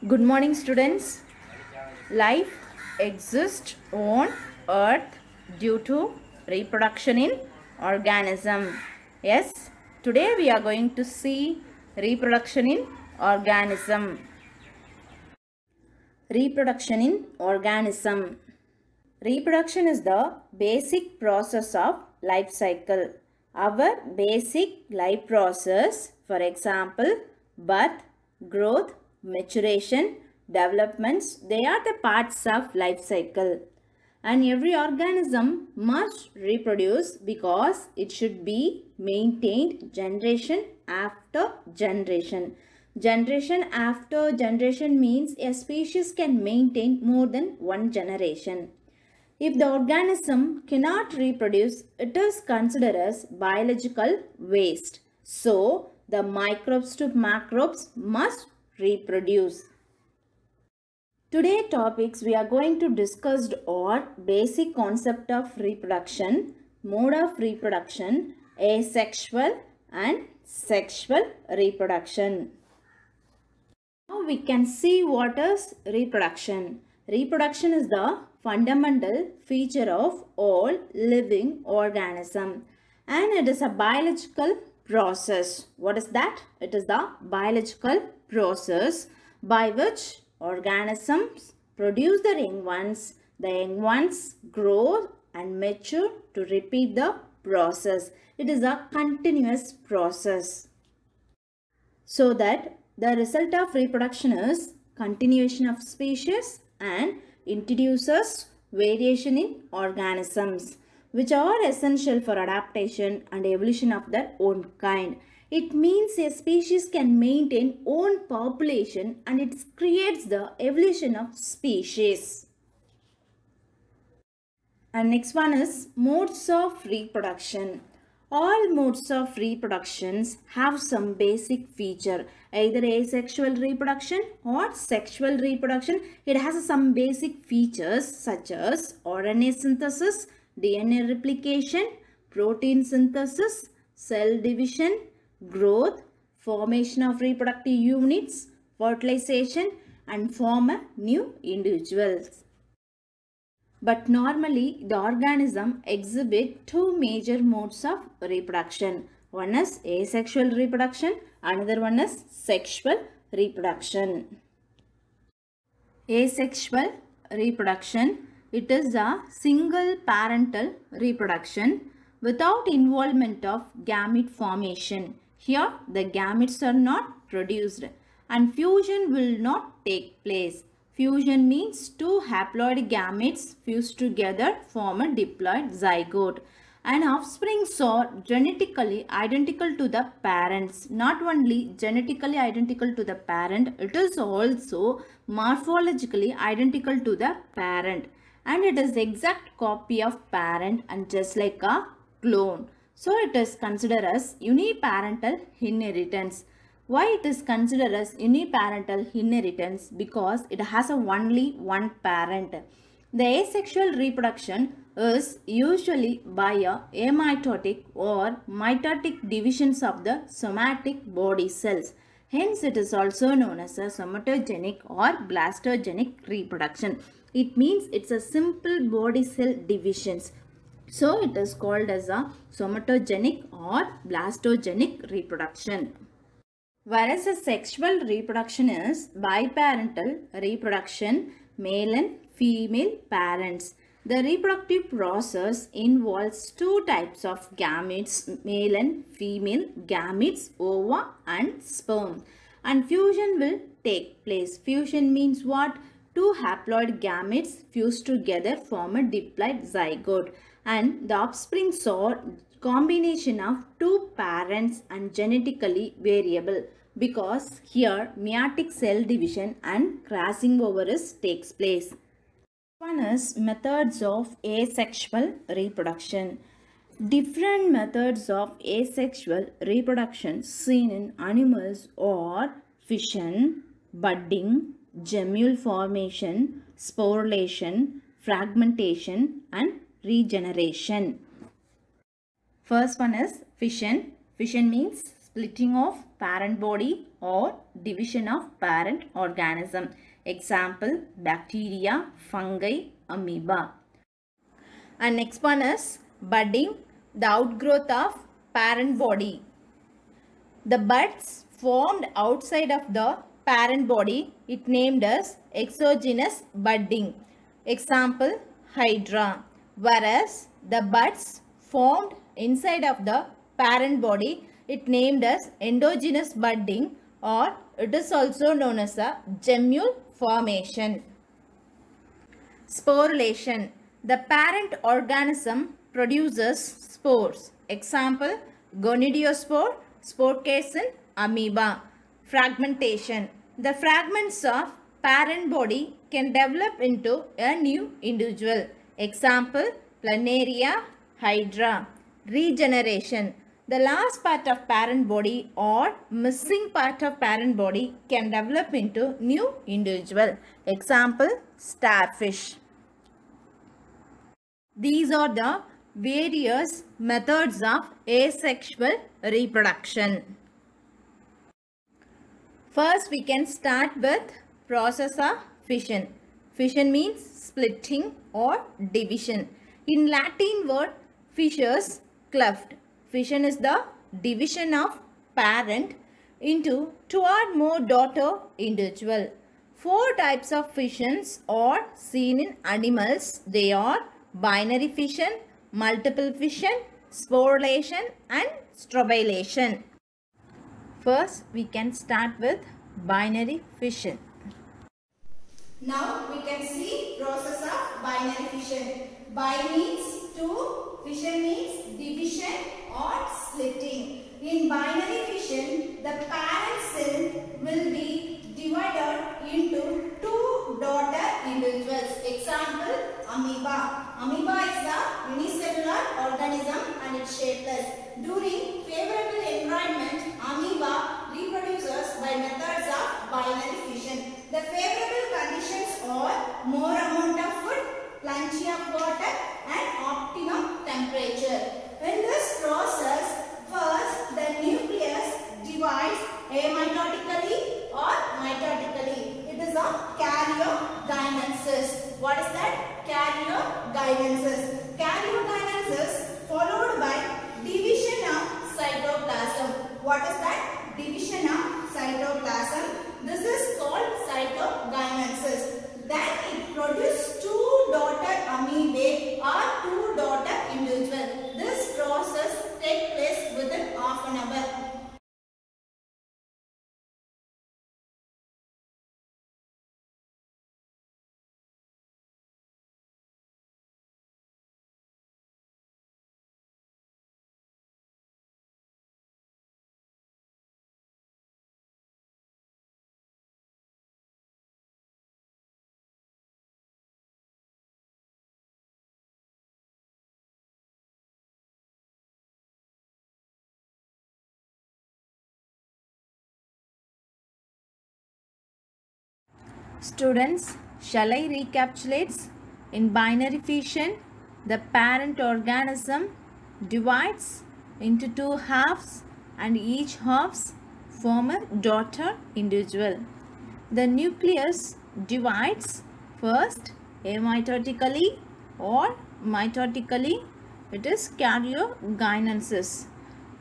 Good morning, students. Life exists on earth due to reproduction in organism. Yes, today we are going to see reproduction in organism. Reproduction in organism. Reproduction is the basic process of life cycle. Our basic life process, for example, birth, growth, maturation, developments, they are the parts of life cycle. And every organism must reproduce because it should be maintained generation after generation. Generation after generation means a species can maintain more than one generation. If the organism cannot reproduce, it is considered as biological waste. So, the microbes to macrobes must reproduce. Today topics we are going to discuss are basic concept of reproduction, mode of reproduction, asexual and sexual reproduction. Now we can see what is reproduction. Reproduction is the fundamental feature of all living organism and it is a biological process. What is that? It is the biological process by which organisms produce their young ones. The young ones grow and mature to repeat the process. It is a continuous process. So that the result of reproduction is continuation of species and introduces variation in organisms which are essential for adaptation and evolution of their own kind. It means a species can maintain own population and it creates the evolution of species. And next one is modes of reproduction. All modes of reproductions have some basic feature, either asexual reproduction or sexual reproduction. It has some basic features such as RNA synthesis, DNA replication, protein synthesis, cell division, growth, formation of reproductive units, fertilization, and form a new individuals. But normally the organism exhibit two major modes of reproduction. One is asexual reproduction, another one is sexual reproduction. Asexual reproduction, it is a single parental reproduction without involvement of gamete formation. Here the gametes are not produced and fusion will not take place. Fusion means two haploid gametes fused together form a diploid zygote. And offsprings are genetically identical to the parents. Not only genetically identical to the parent, it is also morphologically identical to the parent. And it is exact copy of parent and just like a clone. So it is considered as uniparental inheritance. Why it is considered as uniparental inheritance? Because it has only one parent. The asexual reproduction is usually by a amitotic or mitotic divisions of the somatic body cells. Hence, it is also known as a somatogenic or blastogenic reproduction. It means it's a simple body cell divisions. So, it is called as a somatogenic or blastogenic reproduction. Whereas a sexual reproduction is biparental reproduction, male and female parents. The reproductive process involves two types of gametes, male and female gametes, ova and sperm. And fusion will take place. Fusion means what? Two haploid gametes fused together form a diploid zygote. And the offspring are combination of two parents and genetically variable because here meiotic cell division and crossing over takes place. One is methods of asexual reproduction. Different methods of asexual reproduction seen in animals are fission, budding, gemule formation, sporulation, fragmentation and regeneration. First one is fission. Fission means splitting of parent body or division of parent organism. Example, bacteria, fungi, amoeba. And next one is budding, the outgrowth of parent body. The buds formed outside of the parent body, it named as exogenous budding. Example, hydra. Whereas the buds formed inside of the parent body, it named as endogenous budding, or it is also known as a gemmule formation. Sporulation. The parent organism produces spores. Example, gonidiospore, spore case in amoeba. Fragmentation. The fragments of parent body can develop into a new individual. Example, planaria, hydra. Regeneration. The last part of parent body or missing part of parent body can develop into new individual. Example, starfish. These are the various methods of asexual reproduction. First, we can start with process of fission. Fission means splitting or division. In Latin word, fissures, cleft. Fission is the division of parent into two or more daughter individual. Four types of fissions are seen in animals. They are binary fission, multiple fission, sporulation and strobilation. First, we can start with binary fission. Now we can see process of binary fission. Bi means two, fission means division or splitting. In binary fission, the parent cell will be divided into two daughter individuals. Example, amoeba. Amoeba is a unicellular organism and it's shapeless. During favorable environment, amoeba reproduces by methods of binary fission. The favorable conditions are more amount of food, plenty of water and optimum temperature. In this process, first the nucleus divides amitotically or mitotically. It is a karyogynesis. What is that? Karyogynesis. Karyogynesis followed by division of cytoplasm. What is that? Division of cytoplasm. This is called cytogenesis. Then it produces two daughter amoebae or two daughter individuals. This process takes place within half an hour. Students, shall I recapitulate? In binary fission, the parent organism divides into two halves and each halves form a daughter individual. The nucleus divides first amitotically or mitotically. It is karyogenesis.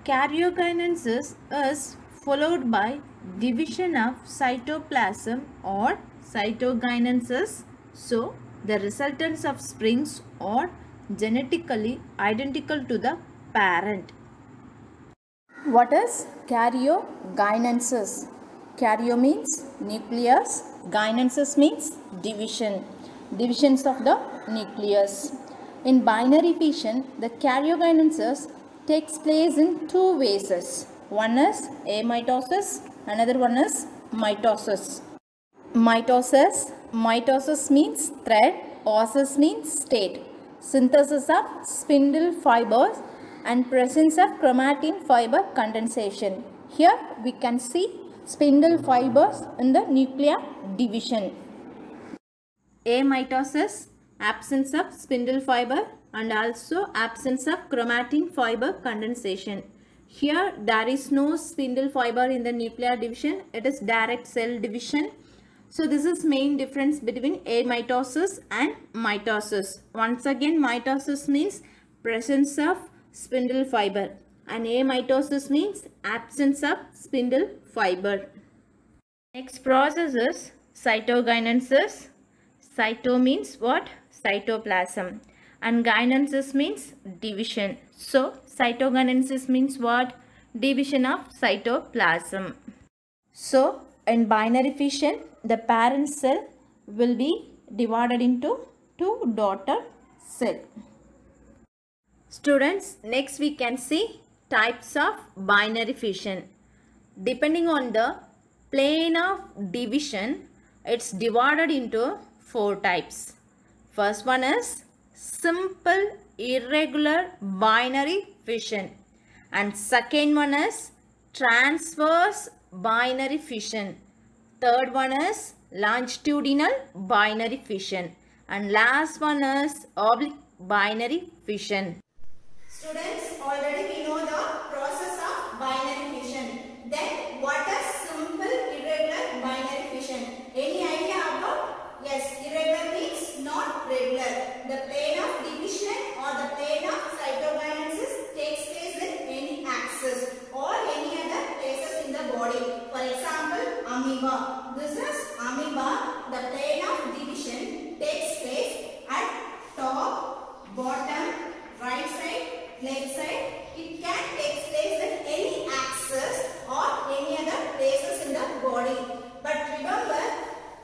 Karyogenesis is followed by division of cytoplasm or cytogenesis. So, the resultants of springs are genetically identical to the parent. What is karyogenesis? Karyo means nucleus, gynesis means division. Divisions of the nucleus. In binary fission, the karyogenesis takes place in two phases. One is amitosis, another one is mitosis. Mitosis means thread, osis means state. Synthesis of spindle fibers and presence of chromatin fiber condensation. Here we can see spindle fibers in the nuclear division. Amitosis, absence of spindle fiber and also absence of chromatin fiber condensation. Here there is no spindle fiber in the nuclear division. It is direct cell division. So this is main difference between amitosis and mitosis. Once again, mitosis means presence of spindle fiber and amitosis means absence of spindle fiber. Next process is cytogenesis. Cyto means what? Cytoplasm. And gynesis means division. So cytogenesis means what? Division of cytoplasm. So in binary fission, the parent cell will be divided into two daughter cells. Students, next we can see types of binary fission. Depending on the plane of division, it's divided into four types. First one is simple irregular binary fission, and second one is transverse binary fission. Third one is longitudinal binary fission, and last one is oblique binary fission. Students, already we know the process of binary fission. Then what is simple irregular binary fission? Any idea about? Yes, irregular means not regular. The plane of division or the plane of cytogenesis takes place in any axis or any other places in the body. For example, amoeba. This is amoeba. The plane of division takes place at top, bottom, right side, left side. It can take place in any axis or any other places in the body. But remember,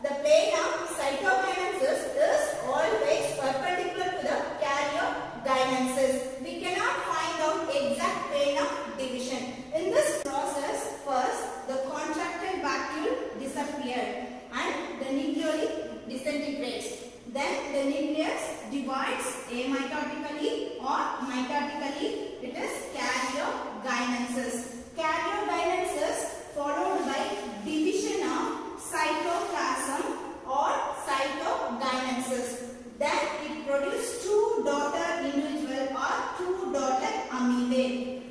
the plane of cytogenesis is always perpendicular to the karyogenesis. We cannot find out exact plane of division. In this process, first the contractile vacuole disappears and the nucleoli disintegrates. Then the nucleus divides amitotically or mitotically. It is karyogenesis. Karyogenesis followed by division of cytoplasm or cytogenesis. Then it produces two daughter individual or two daughter amoebae.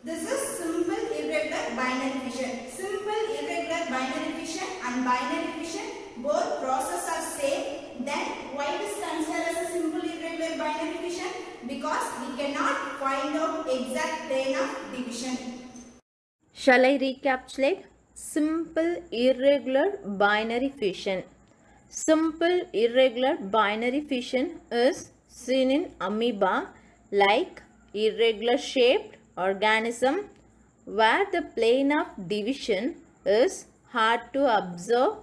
This is simple irregular binary fission. Simple irregular binary fission and binary fission, both processes are same. Then why it is considered as a simple irregular binary fission? Because we cannot find out exact plane of division. Shall I recapitulate? Simple irregular binary fission. Simple irregular binary fission is seen in amoeba like irregular shaped organism where the plane of division is hard to observe.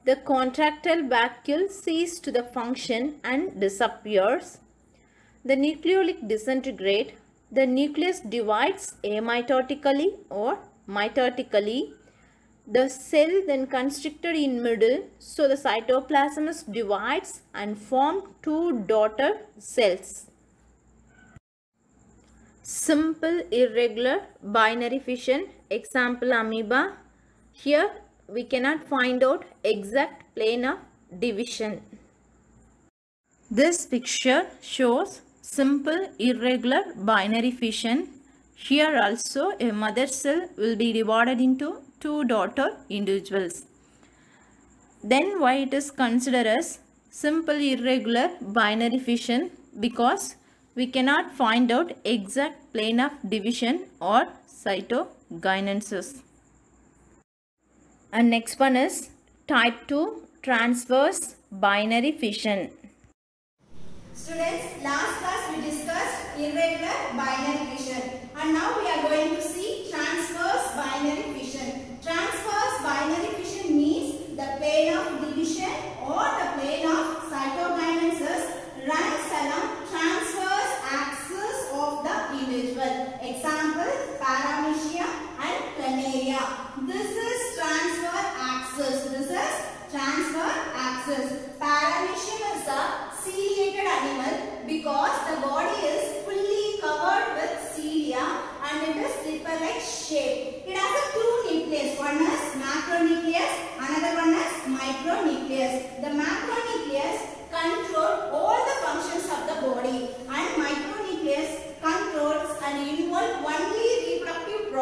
The contractile vacuole ceases to the function and disappears. The nucleoli disintegrate. The nucleus divides amitotically or mitotically. The cell then constricted in middle, so the cytoplasm is divides and form two daughter cells. Simple irregular binary fission, example amoeba. Here we cannot find out exact plane of division. This picture shows simple irregular binary fission. Here also a mother cell will be divided into two daughter individuals. Then why it is considered as simple irregular binary fission? Because we cannot find out exact plane of division or cytogenesis. And next one is type 2 transverse binary fission. Students, last class we discussed irregular binary fission, and now we are going to see transverse binary fission. Transverse binary fission means the plane of division or the plane of cytogenesis runs along transverse axis of the individual. Example, Paramecium and Planaria. This is transfer axis. This is transfer axis. Paramecium is a ciliated animal because the body is fully covered with cilia and it is slipper-like shape. It has a two nucleus. One is macronucleus, another one is micronucleus. The macronucleus controls all the functions of the body and micronucleus controls and involves only reproductive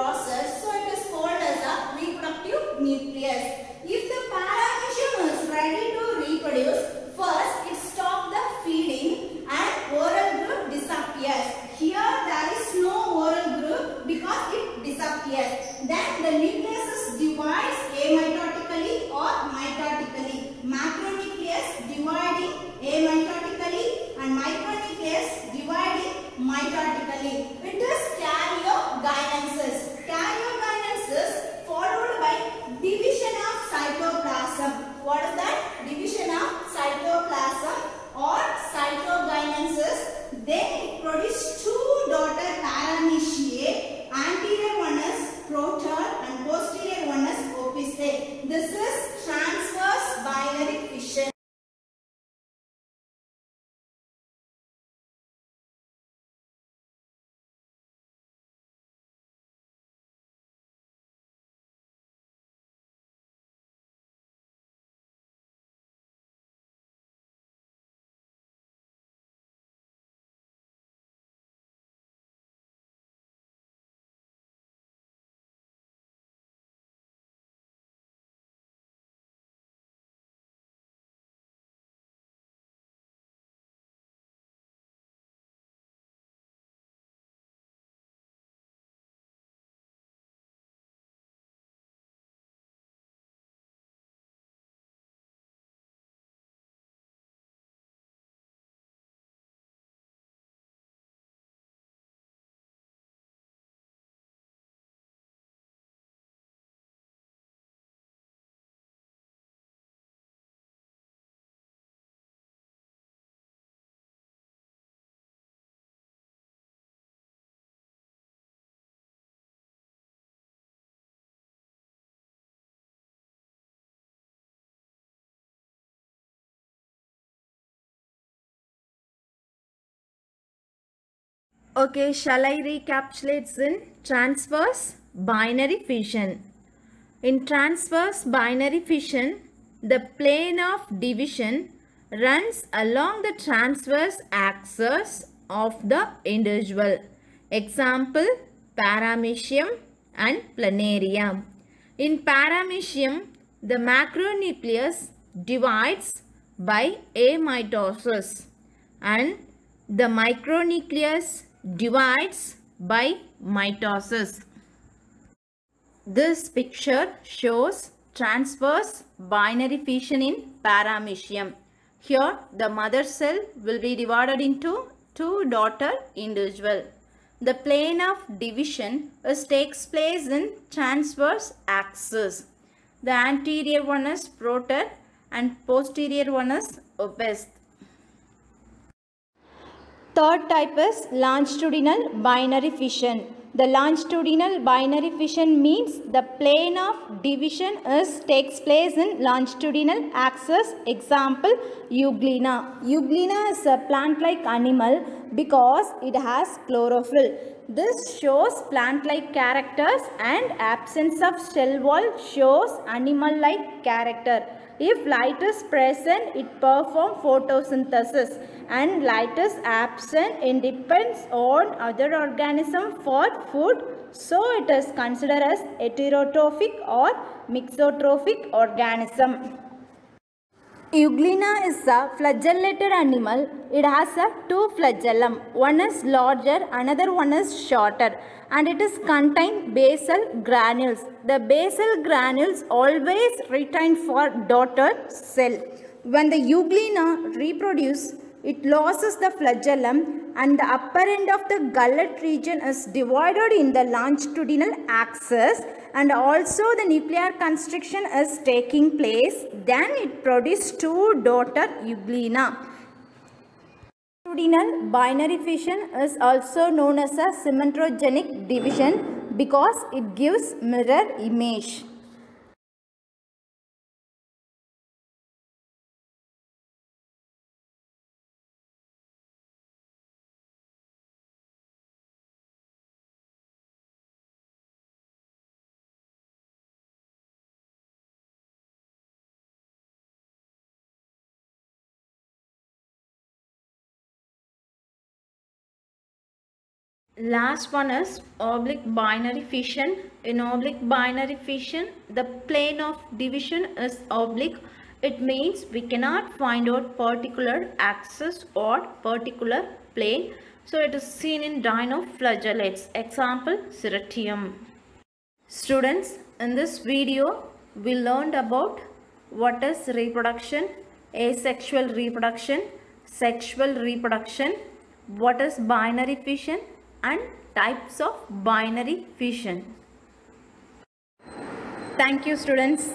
because it disappears. Then the nucleus divides amitotically or mitotically. Macronucleus dividing amitotically and micronucleus dividing mitotically. It is karyokinesis. Karyokinesis followed by division of cytoplasm. What is that? Division of cytoplasm or cytokinesis. They produce two daughter Parameciae. Anterior one is proton and posterior one is opisthid. This is transverse binary fission. Okay, shall I recapitulate in transverse binary fission? In transverse binary fission, the plane of division runs along the transverse axis of the individual. Example, paramecium and planarium. In paramecium, the macronucleus divides by amitosis and the micronucleus divides by mitosis. This picture shows transverse binary fission in paramecium. Here the mother cell will be divided into two daughter individuals. The plane of division takes place in transverse axis. The anterior one is proton and posterior one is opisth. Third type is longitudinal binary fission. The longitudinal binary fission means the plane of division takes place in longitudinal axis. Example, Euglena. Euglena is a plant-like animal because it has chlorophyll. This shows plant-like characters and absence of shell wall shows animal-like character. If light is present, it performs photosynthesis, and light is absent, it depends on other organism for food. So it is considered as heterotrophic or mixotrophic organism. Euglena is a flagellated animal. It has two flagellum. One is larger, another one is shorter, and it is contain basal granules. The basal granules always retain for daughter cell. When the Euglena reproduces, it loses the flagellum and the upper end of the gullet region is divided in the longitudinal axis, and also the nuclear constriction is taking place. Then it produces two daughter Euglena. Longitudinal binary fission is also known as a symmetrogenic division because it gives mirror image. Last one is oblique binary fission. In oblique binary fission, the plane of division is oblique. It means we cannot find out particular axis or particular plane. So it is seen in dinoflagellates. Example, Ceridium. Students, in this video, we learned about what is reproduction, asexual reproduction, sexual reproduction, what is binary fission, and types of binary fission. Thank you, students.